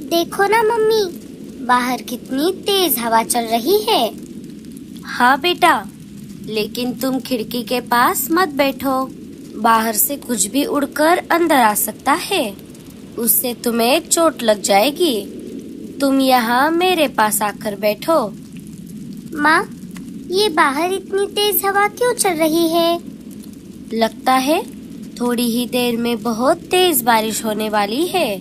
देखो ना मम्मी, बाहर कितनी तेज हवा चल रही है। हाँ बेटा, लेकिन तुम खिड़की के पास मत बैठो। बाहर से कुछ भी उड़कर अंदर आ सकता है, उससे तुम्हें चोट लग जाएगी। तुम यहाँ मेरे पास आकर बैठो। माँ, ये बाहर इतनी तेज हवा क्यों चल रही है? लगता है थोड़ी ही देर में बहुत तेज बारिश होने वाली है।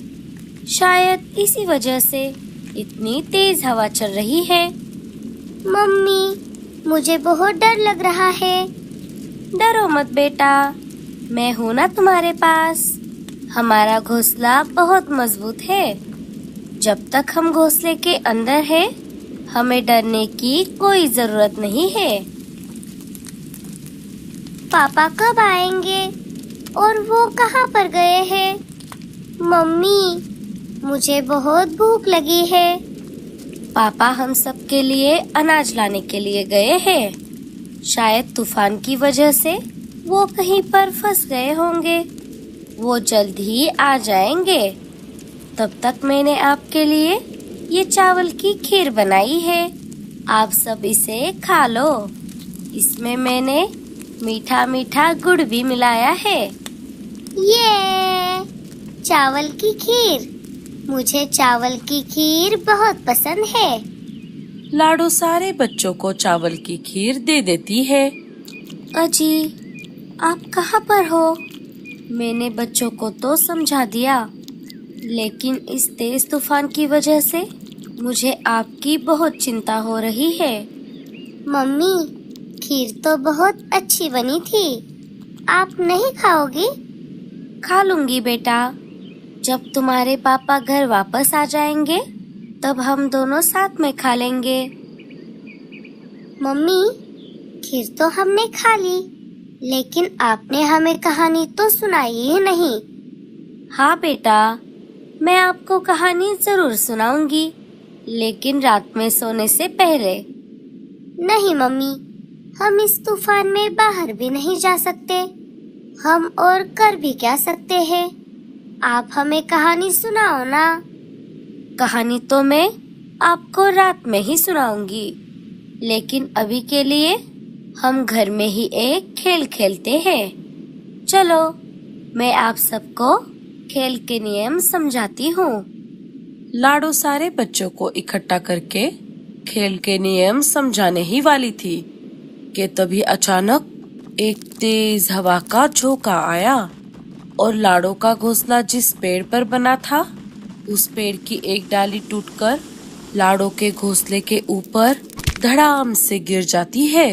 शायद इसी वजह से इतनी तेज हवा चल रही है। मम्मी, मुझे बहुत डर लग रहा है। डरो मत बेटा, मैं हूँ ना तुम्हारे पास। हमारा घोंसला बहुत मजबूत है। जब तक हम घोंसले के अंदर हैं, हमें डरने की कोई जरूरत नहीं है। पापा कब आएंगे और वो कहाँ पर गए हैं? मम्मी, मुझे बहुत भूख लगी है। पापा हम सब के लिए अनाज लाने के लिए गए हैं। शायद तूफान की वजह से वो कहीं पर फंस गए होंगे। वो जल्द ही आ जाएंगे। तब तक मैंने आपके लिए ये चावल की खीर बनाई है। आप सब इसे खा लो। इसमें मैंने मीठा मीठा गुड़ भी मिलाया है। ये चावल की खीर, मुझे चावल की खीर बहुत पसंद है। लाडो सारे बच्चों को चावल की खीर दे देती है। अजी, आप कहाँ पर हो? मैंने बच्चों को तो समझा दिया, लेकिन इस तेज तूफान की वजह से मुझे आपकी बहुत चिंता हो रही है। मम्मी, खीर तो बहुत अच्छी बनी थी। आप नहीं खाओगी? खा लूंगी बेटा। जब तुम्हारे पापा घर वापस आ जाएंगे, तब हम दोनों साथ में खा लेंगे। मम्मी, खीर तो हमने खा ली, लेकिन आपने हमें कहानी तो सुनाई ही नहीं। हाँ बेटा, मैं आपको कहानी जरूर सुनाऊंगी, लेकिन रात में सोने से पहले। नहीं मम्मी, हम इस तूफान में बाहर भी नहीं जा सकते। हम और कर भी क्या सकते हैं? आप हमें कहानी सुनाओ ना। कहानी तो मैं आपको रात में ही सुनाऊंगी, लेकिन अभी के लिए हम घर में ही एक खेल खेलते हैं। चलो, मैं आप सबको खेल के नियम समझाती हूँ। लाडो सारे बच्चों को इकट्ठा करके खेल के नियम समझाने ही वाली थी कि तभी अचानक एक तेज हवा का झोंका आया और लाडो का घोंसला जिस पेड़ पर बना था, उस पेड़ की एक डाली टूटकर लाडो के घोंसले के ऊपर धड़ाम से गिर जाती है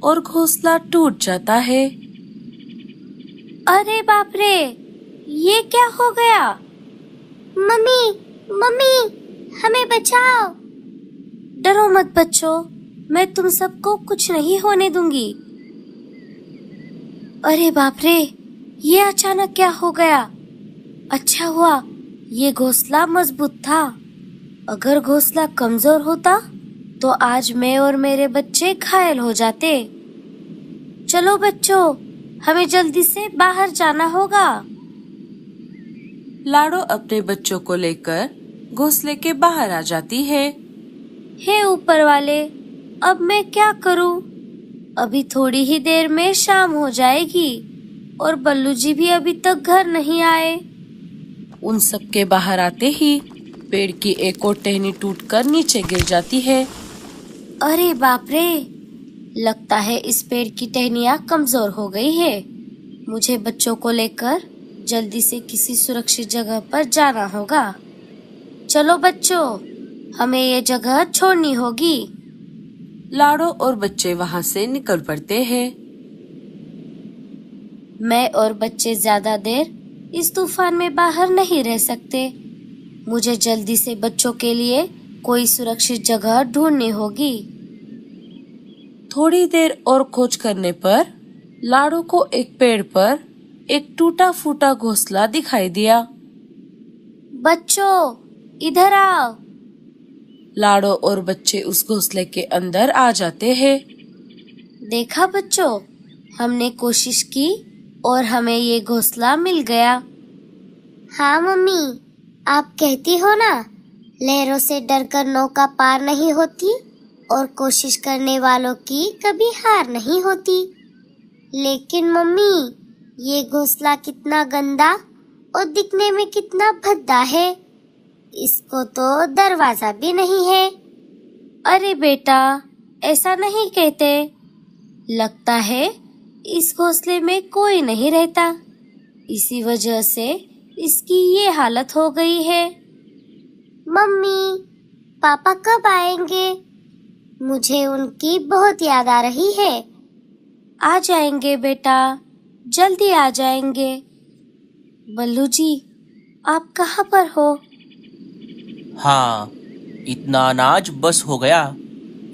और घोंसला टूट जाता है। अरे बाप रे, ये क्या हो गया? मम्मी, मम्मी, हमें बचाओ। डरो मत बच्चों, मैं तुम सबको कुछ नहीं होने दूंगी। अरे बाप रे, ये अचानक क्या हो गया? अच्छा हुआ ये घोंसला मजबूत था। अगर घोंसला कमजोर होता तो आज मैं और मेरे बच्चे घायल हो जाते। चलो बच्चों, हमें जल्दी से बाहर जाना होगा। लाडो अपने बच्चों को लेकर घोंसले के बाहर आ जाती है। हे ऊपर वाले, अब मैं क्या करूं? अभी थोड़ी ही देर में शाम हो जाएगी और बल्लू जी भी अभी तक घर नहीं आए। उन सब के बाहर आते ही पेड़ की एक और टहनी टूटकर नीचे गिर जाती है। अरे बाप रे, लगता है इस पेड़ की टहनियाँ कमजोर हो गई है। मुझे बच्चों को लेकर जल्दी से किसी सुरक्षित जगह पर जाना होगा। चलो बच्चों, हमें ये जगह छोड़नी होगी। लाडो और बच्चे वहाँ से निकल पड़ते हैं। मैं और बच्चे ज्यादा देर इस तूफान में बाहर नहीं रह सकते। मुझे जल्दी से बच्चों के लिए कोई सुरक्षित जगह ढूंढनी होगी। थोड़ी देर और खोज करने पर लाडो को एक पेड़ पर एक टूटा फूटा घोंसला दिखाई दिया। बच्चों, इधर आओ। लाडो और बच्चे उस घोंसले के अंदर आ जाते हैं। देखा बच्चों, हमने कोशिश की और हमें ये घोंसला मिल गया। हाँ मम्मी, आप कहती हो ना, लहरों से डरकर नौका पार नहीं होती और कोशिश करने वालों की कभी हार नहीं होती। लेकिन मम्मी, ये घोंसला कितना गंदा और दिखने में कितना भद्दा है। इसको तो दरवाजा भी नहीं है। अरे बेटा, ऐसा नहीं कहते। लगता है इस घोंसले में कोई नहीं रहता, इसी वजह से इसकी ये हालत हो गई है। मम्मी, पापा कब आएंगे? मुझे उनकी बहुत याद आ रही है। आ जाएंगे बेटा, जल्दी आ जाएंगे। बल्लू जी, आप कहाँ पर हो? हाँ, इतना अनाज बस हो गया।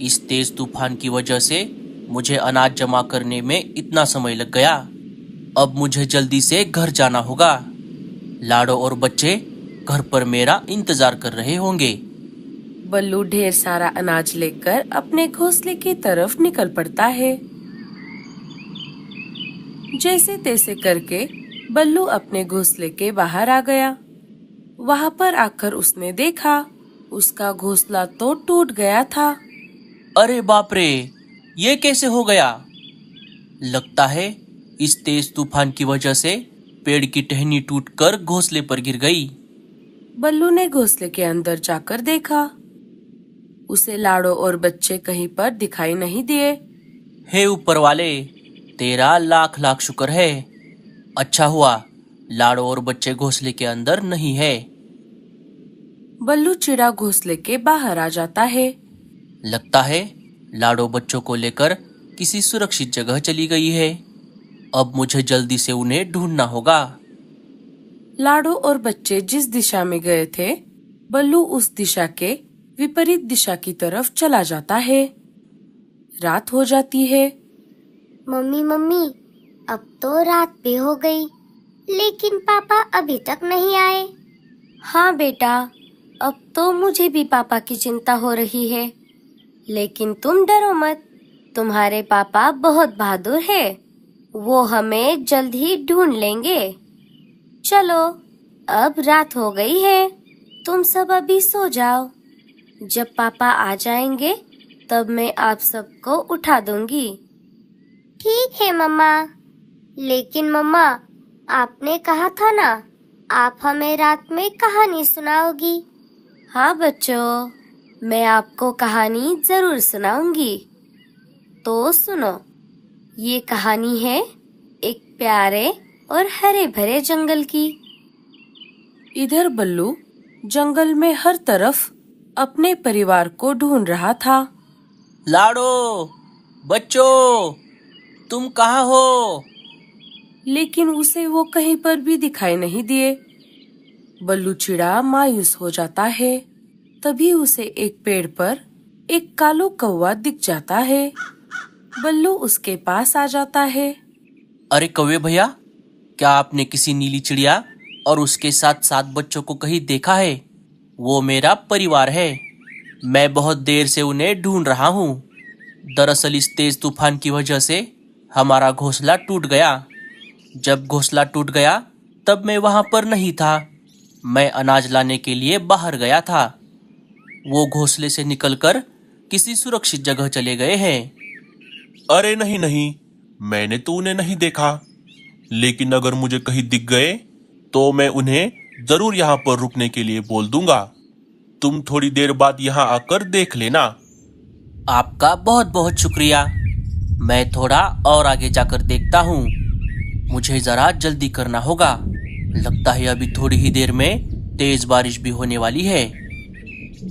इस तेज तूफान की वजह से मुझे अनाज जमा करने में इतना समय लग गया। अब मुझे जल्दी से घर जाना होगा। लाडो और बच्चे घर पर मेरा इंतजार कर रहे होंगे। बल्लू ढेर सारा अनाज लेकर अपने घोंसले की तरफ निकल पड़ता है। जैसे तैसे करके बल्लू अपने घोंसले के बाहर आ गया। वहाँ पर आकर उसने देखा, उसका घोंसला तो टूट गया था। अरे बाप रे, ये कैसे हो गया? लगता है इस तेज तूफान की वजह से पेड़ की टहनी टूटकर घोंसले पर गिर गई। बल्लू ने घोंसले के अंदर जाकर देखा। उसे लाडो और बच्चे कहीं पर दिखाई नहीं दिए। हे ऊपर वाले, तेरा लाख लाख शुक्र है। अच्छा हुआ लाडो और बच्चे घोंसले के अंदर नहीं है। बल्लू चिड़ा घोंसले के बाहर आ जाता है। लगता है लाडो बच्चों को लेकर किसी सुरक्षित जगह चली गई है। अब मुझे जल्दी से उन्हें ढूंढना होगा। लाडो और बच्चे जिस दिशा में गए थे, बल्लू उस दिशा के विपरीत दिशा की तरफ चला जाता है। रात हो जाती है। मम्मी मम्मी, अब तो रात भी हो गई, लेकिन पापा अभी तक नहीं आए। हाँ बेटा, अब तो मुझे भी पापा की चिंता हो रही है। लेकिन तुम डरो मत, तुम्हारे पापा बहुत बहादुर है। वो हमें जल्द ही ढूंढ लेंगे। चलो, अब रात हो गई है, तुम सब अभी सो जाओ। जब पापा आ जाएंगे तब मैं आप सबको उठा दूंगी। ठीक है मम्मा। लेकिन मम्मा, आपने कहा था ना, आप हमें रात में कहानी सुनाओगी। हाँ बच्चों, मैं आपको कहानी जरूर सुनाऊंगी। तो सुनो, ये कहानी है एक प्यारे और हरे भरे जंगल की। इधर बल्लू जंगल में हर तरफ अपने परिवार को ढूंढ रहा था। लाडो, बच्चों, तुम कहाँ हो? लेकिन उसे वो कहीं पर भी दिखाई नहीं दिए। बल्लू चिड़ा मायूस हो जाता है। तभी उसे एक पेड़ पर एक कालो कौवा दिख जाता है। बल्लू उसके पास आ जाता है। अरे कौवे भैया, क्या आपने किसी नीली चिड़िया और उसके साथ 7 बच्चों को कहीं देखा है? वो मेरा परिवार है। मैं बहुत देर से उन्हें ढूंढ रहा हूँ। दरअसल इस तेज तूफान की वजह से हमारा घोंसला टूट गया। जब घोंसला टूट गया तब मैं वहाँ पर नहीं था। मैं अनाज लाने के लिए बाहर गया था। वो घोंसले से निकलकर किसी सुरक्षित जगह चले गए हैं। अरे नहीं नहीं, मैंने तो उन्हें नहीं देखा। लेकिन अगर मुझे कहीं दिख गए तो मैं उन्हें जरूर यहाँ पर रुकने के लिए बोल दूंगा। तुम थोड़ी देर बाद यहाँ आकर देख लेना। आपका बहुत बहुत शुक्रिया। मैं थोड़ा और आगे जाकर देखता हूँ। मुझे जरा जल्दी करना होगा। लगता है अभी थोड़ी ही देर में तेज बारिश भी होने वाली है।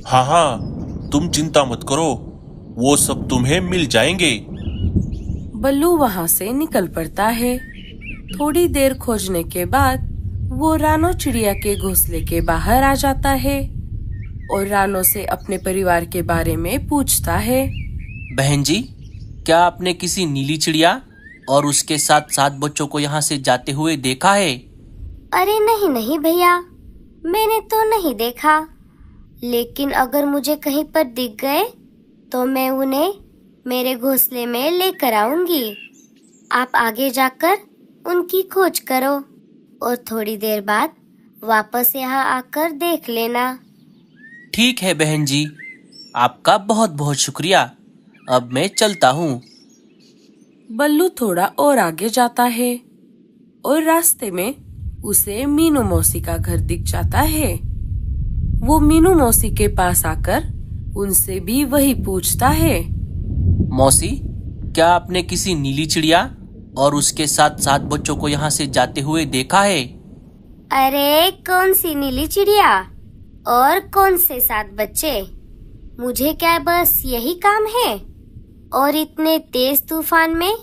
हाँ हाँ, तुम चिंता मत करो, वो सब तुम्हें मिल जाएंगे। बल्लू वहाँ से निकल पड़ता है। थोड़ी देर खोजने के बाद वो रानो चिड़िया के घोंसले के बाहर आ जाता है और रानो से अपने परिवार के बारे में पूछता है। बहन जी, क्या आपने किसी नीली चिड़िया और उसके साथ 7 बच्चों को यहाँ से जाते हुए देखा है? अरे नहीं नहीं भैया, मैंने तो नहीं देखा। लेकिन अगर मुझे कहीं पर दिख गए तो मैं उन्हें मेरे घोंसले में लेकर आऊंगी। आप आगे जाकर उनकी खोज करो और थोड़ी देर बाद वापस यहाँ आकर देख लेना। ठीक है बहन जी, आपका बहुत बहुत शुक्रिया। अब मैं चलता हूँ। बल्लू थोड़ा और आगे जाता है और रास्ते में उसे मीनू मौसी का घर दिख जाता है। वो मीनू मौसी के पास आकर उनसे भी वही पूछता है। मौसी, क्या आपने किसी नीली चिड़िया और उसके साथ 7 बच्चों को यहाँ से जाते हुए देखा है? अरे कौन सी नीली चिड़िया और कौन से 7 बच्चे? मुझे क्या बस यही काम है? और इतने तेज तूफान में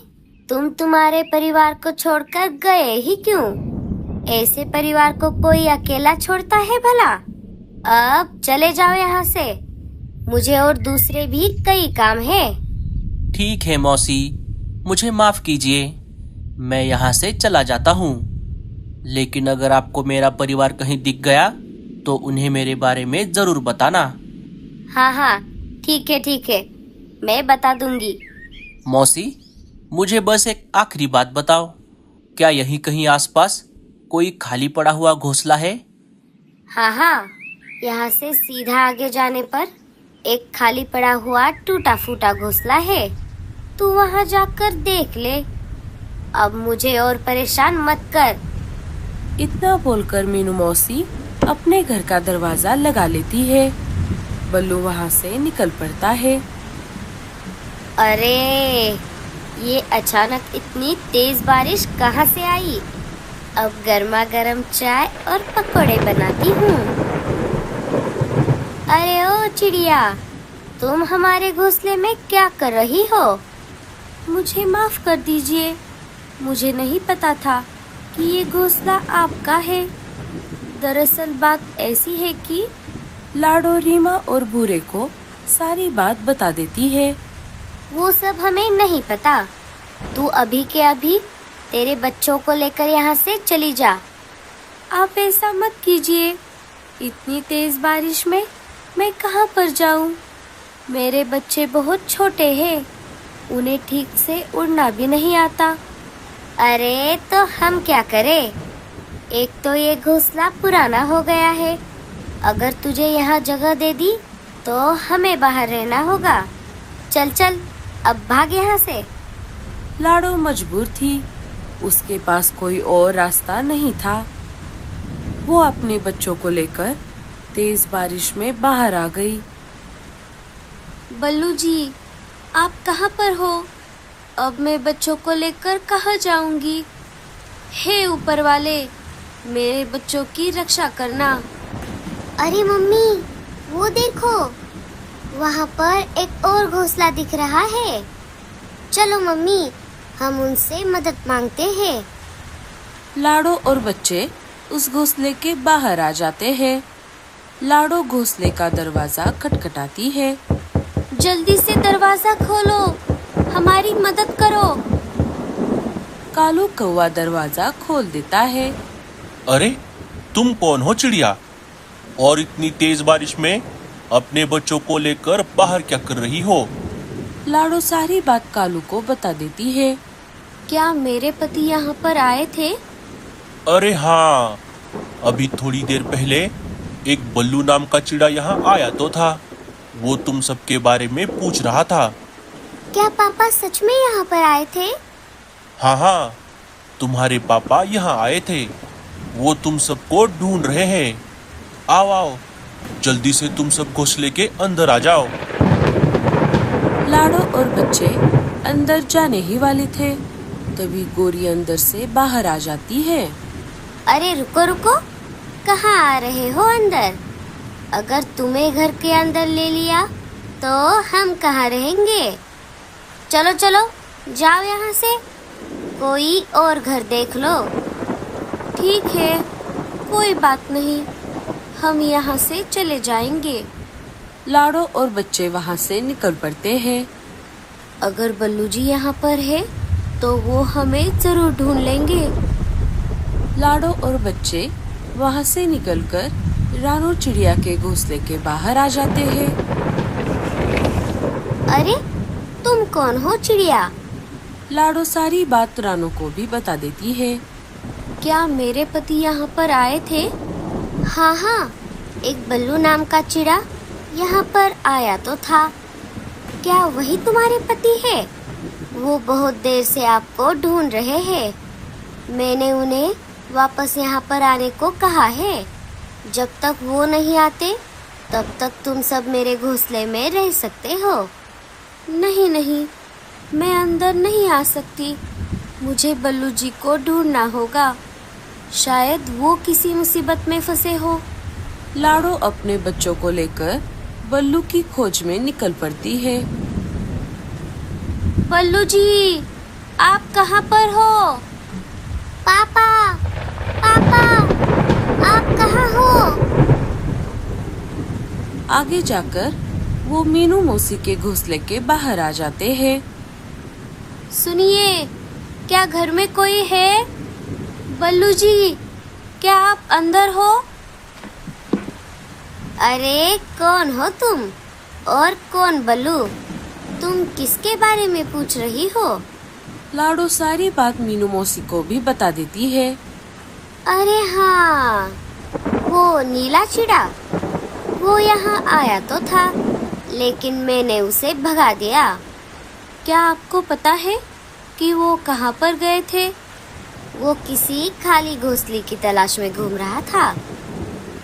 तुम तुम्हारे परिवार को छोड़कर गए ही क्यों? ऐसे परिवार को कोई अकेला छोड़ता है भला? अब चले जाओ यहाँ से, मुझे और दूसरे भी कई काम है। ठीक है मौसी, मुझे माफ कीजिए, मैं यहाँ से चला जाता हूँ। लेकिन अगर आपको मेरा परिवार कहीं दिख गया तो उन्हें मेरे बारे में जरूर बताना। हाँ, ठीक है, मैं बता दूंगी। मौसी, मुझे बस एक आखिरी बात बताओ, क्या यहीं कहीं आसपास कोई खाली पड़ा हुआ घोंसला है? हाँ, यहाँ से सीधा आगे जाने पर एक खाली पड़ा हुआ टूटा फूटा घोंसला है, तू वहाँ जाकर देख ले। अब मुझे और परेशान मत कर। इतना बोलकर मीनू मौसी अपने घर का दरवाजा लगा लेती है। बल्लू वहाँ से निकल पड़ता है। अरे ये अचानक इतनी तेज बारिश कहाँ से आई? अब गर्मा गर्म चाय और पकोड़े बनाती हूँ। अरे ओ चिड़िया, तुम हमारे घोंसले में क्या कर रही हो? मुझे माफ कर दीजिए, मुझे नहीं पता था कि ये घोंसला आपका है। दरअसल बात ऐसी है कि लाडो रीमा और भूरे को सारी बात बता देती है। वो सब हमें नहीं पता। तू अभी के अभी तेरे बच्चों को लेकर यहाँ से चली जा। आप ऐसा मत कीजिए, इतनी तेज बारिश में मैं कहाँ पर जाऊँ? मेरे बच्चे बहुत छोटे हैं, उन्हें ठीक से उड़ना भी नहीं आता। अरे तो हम क्या करें? एक तो ये घोंसला पुराना हो गया है, अगर तुझे यहाँ जगह दे दी तो हमें बाहर रहना होगा। चल अब भाग यहाँ से। लाडो मजबूर थी, उसके पास कोई और रास्ता नहीं था। वो अपने बच्चों को लेकर तेज बारिश में बाहर आ गई। बल्लू जी, आप कहाँ पर हो? अब मैं बच्चों को लेकर कहाँ जाऊंगी? हे ऊपर वाले, मेरे बच्चों की रक्षा करना। अरे मम्मी, वो देखो, वहाँ पर एक और घोंसला दिख रहा है। चलो मम्मी, हम उनसे मदद मांगते हैं। लाडो और बच्चे उस घोंसले के बाहर आ जाते हैं। लाडो घोंसले का दरवाजा खटखटाती है। जल्दी से दरवाजा खोलो, हमारी मदद करो। कालू कौवा दरवाजा खोल देता है। अरे तुम कौन हो चिड़िया, और इतनी तेज बारिश में अपने बच्चों को लेकर बाहर क्या कर रही हो? लाडो सारी बात कालू को बता देती है। क्या मेरे पति यहाँ पर आए थे? अरे हाँ, अभी थोड़ी देर पहले एक बल्लू नाम का चिड़ा यहाँ आया तो था। वो तुम सबके बारे में पूछ रहा था। क्या पापा सच में यहाँ पर आए थे? हाँ, तुम्हारे पापा यहाँ आए थे। वो तुम सबको ढूंढ रहे हैं। आओ, जल्दी से तुम सब घोंसले के अंदर आ जाओ। लाडो और बच्चे अंदर जाने ही वाले थे, तभी गोरी अंदर से बाहर आ जाती है। अरे रुको, कहाँ आ रहे हो अंदर? अगर तुम्हें घर के अंदर ले लिया तो हम कहाँ रहेंगे? चलो जाओ यहाँ से, कोई और घर देख लो। ठीक है, कोई बात नहीं, हम यहाँ से चले जाएंगे। लाडो और बच्चे वहाँ से निकल पड़ते हैं। अगर बल्लू जी यहाँ पर है तो वो हमें जरूर ढूंढ लेंगे। लाडो और बच्चे वहाँ से निकलकर रानो चिड़िया के घोंसले के बाहर आ जाते हैं। अरे तुम कौन हो चिड़िया? लाडो सारी बात रानो को भी बता देती है। क्या मेरे पति यहाँ पर आए थे? हाँ हाँ, एक बल्लू नाम का चिड़ा यहाँ पर आया तो था। क्या वही तुम्हारे पति है? वो बहुत देर से आपको ढूंढ रहे हैं। मैंने उन्हें वापस यहाँ पर आने को कहा है। जब तक वो नहीं आते तब तक तुम सब मेरे घोंसले में रह सकते हो। नहीं नहीं, मैं अंदर नहीं आ सकती। मुझे बल्लू जी को ढूंढना होगा। शायद वो किसी मुसीबत में फंसे हो। लाडो अपने बच्चों को लेकर बल्लू की खोज में निकल पड़ती है। बल्लू जी, आप कहाँ पर हो? पापा, पापा, आप कहाँ हो? आगे जाकर वो मीनू मौसी के घोंसले के बाहर आ जाते हैं। सुनिए, क्या घर में कोई है? बल्लू जी, क्या आप अंदर हो? अरे कौन हो तुम? और कौन बल्लू? तुम किसके बारे में पूछ रही हो? लाडो सारी बात मीनू मौसी को भी बता देती है। अरे हाँ, वो नीला चिड़ा, वो यहाँ आया तो था, लेकिन मैंने उसे भगा दिया। क्या आपको पता है कि वो कहाँ पर गए थे? वो किसी खाली घोंसले की तलाश में घूम रहा था।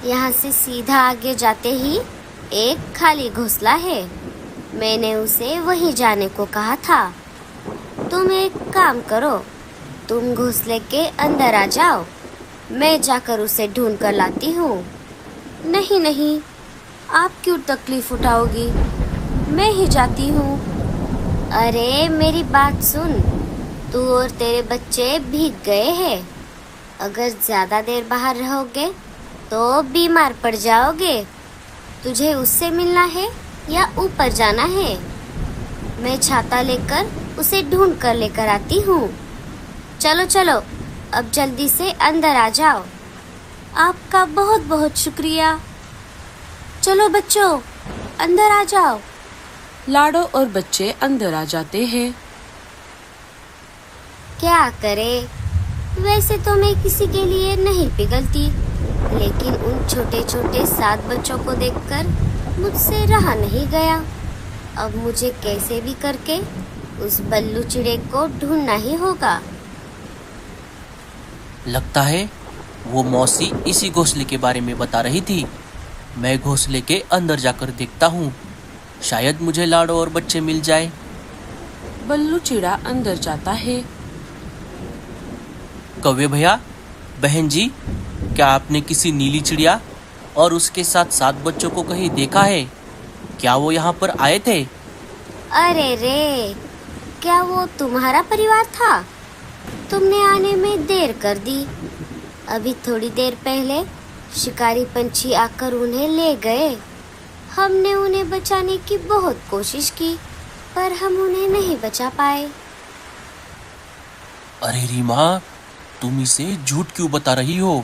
यहाँ से सीधा आगे जाते ही एक खाली घोंसला है। मैंने उसे वहीं जाने को कहा था। तुम एक काम करो, तुम घोंसले के अंदर आ जाओ, मैं जाकर उसे ढूंढ कर लाती हूँ। नहीं नहीं, आप क्यों तकलीफ उठाओगी? मैं ही जाती हूँ। अरे मेरी बात सुन, तू और तेरे बच्चे भीग गए हैं। अगर ज्यादा देर बाहर रहोगे तो बीमार पड़ जाओगे। तुझे उससे मिलना है या ऊपर जाना है? मैं छाता लेकर उसे ढूंढ कर लेकर आती हूँ। चलो चलो, अब जल्दी से अंदर आ जाओ। आपका बहुत बहुत शुक्रिया। चलो बच्चों, अंदर आ जाओ। लाडो और बच्चे अंदर आ जाते हैं। क्या करे, वैसे तो मैं किसी के लिए नहीं पिघलती, लेकिन उन छोटे छोटे 7 बच्चों को देखकर मुझसे रहा नहीं गया। अब मुझे कैसे भी करके उस बल्लू चिड़े को ढूंढना ही होगा। लगता है वो मौसी इसी घोंसले के बारे में बता रही थी। मैं घोंसले के अंदर जाकर देखता हूँ, शायद मुझे लाडो और बच्चे मिल जाए। बल्लू चिड़ा अंदर जाता है। कौवे भैया, बहन जी, क्या आपने किसी नीली चिड़िया और उसके साथ 7 बच्चों को कहीं देखा है? क्या वो यहाँ पर आए थे? अरे रे, क्या वो तुम्हारा परिवार था? तुमने आने में देर कर दी। अभी थोड़ी देर पहले शिकारी पंछी आकर उन्हें ले गए। हमने उन्हें बचाने की बहुत कोशिश की, पर हम उन्हें नहीं बचा पाए। अरे रीमा, तुम इसे झूठ क्यों बता रही हो?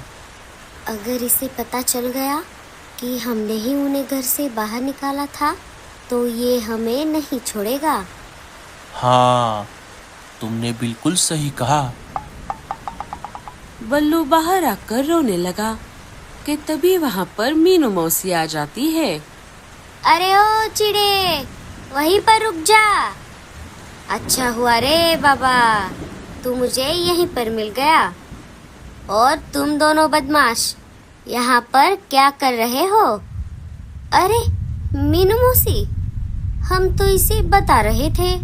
अगर इसे पता चल गया कि हमने ही उन्हें घर से बाहर निकाला था, तो ये हमें नहीं छोड़ेगा। हाँ, तुमने बिल्कुल सही कहा। बल्लू बाहर आकर रोने लगा कि तभी वहाँ पर मीनू मौसी आ जाती है। अरे ओ चिड़े, वहीं पर रुक जा। अच्छा हुआ रे बाबा, तू मुझे यहीं पर मिल गया। और तुम दोनों बदमाश यहाँ पर क्या कर रहे हो? अरे मीनू मौसी, हम तो इसे बता रहे थे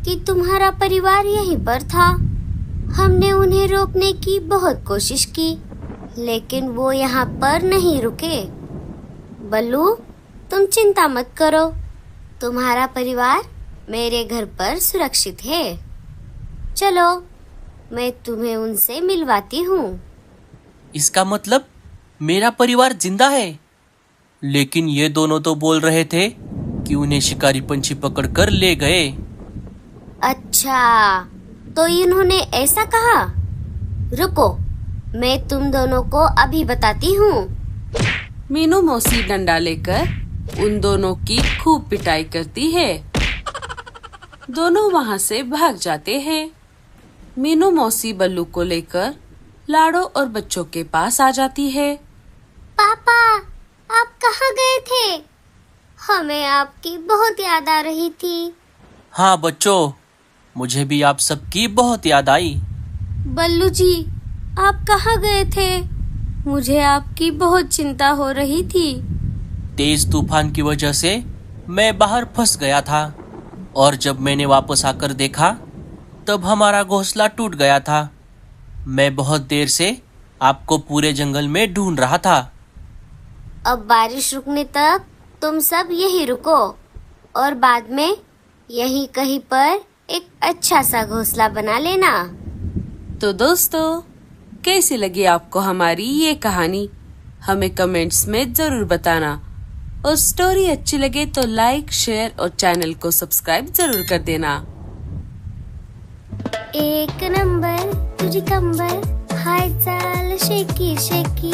कि तुम्हारा परिवार यहीं पर था। हमने उन्हें रोकने की बहुत कोशिश की, लेकिन वो यहाँ पर नहीं रुके। बल्लू, तुम चिंता मत करो, तुम्हारा परिवार मेरे घर पर सुरक्षित है। चलो, मैं तुम्हें उनसे मिलवाती हूँ। इसका मतलब मेरा परिवार जिंदा है? लेकिन ये दोनों तो बोल रहे थे कि उन्हें शिकारी पंछी पकड़कर ले गए। अच्छा, तो इन्होंने ऐसा कहा? रुको, मैं तुम दोनों को अभी बताती हूँ। मीनू मौसी डंडा लेकर उन दोनों की खूब पिटाई करती है। दोनों वहाँ से भाग जाते हैं। मीनू मौसी बल्लू को लेकर लाडो और बच्चों के पास आ जाती है। पापा, आप कहाँ गए थे? हमें आपकी बहुत याद आ रही थी। हाँ बच्चों, मुझे भी आप सबकी बहुत याद आई। बल्लू जी, आप कहाँ गए थे? मुझे आपकी बहुत चिंता हो रही थी। तेज तूफान की वजह से मैं बाहर फंस गया था और जब मैंने वापस आकर देखा तब हमारा घोंसला टूट गया था। मैं बहुत देर से आपको पूरे जंगल में ढूंढ रहा था। अब बारिश रुकने तक तुम सब यही रुको और बाद में यही कहीं पर एक अच्छा सा घोंसला बना लेना। तो दोस्तों, कैसी लगी आपको हमारी ये कहानी? हमें कमेंट्स में जरूर बताना और स्टोरी अच्छी लगे तो लाइक, शेयर और चैनल को सब्सक्राइब जरूर कर देना। एक नंबर तुझी कंबर, हाय चाल शेकी शेकी,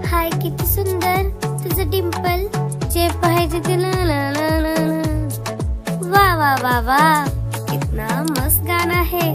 हाय किती सुंदर तुझं डिंपल, जे पाहिजे ते ला ला ला ला ला। वाह वाह वाह वाह, कितना मस्त गाना है।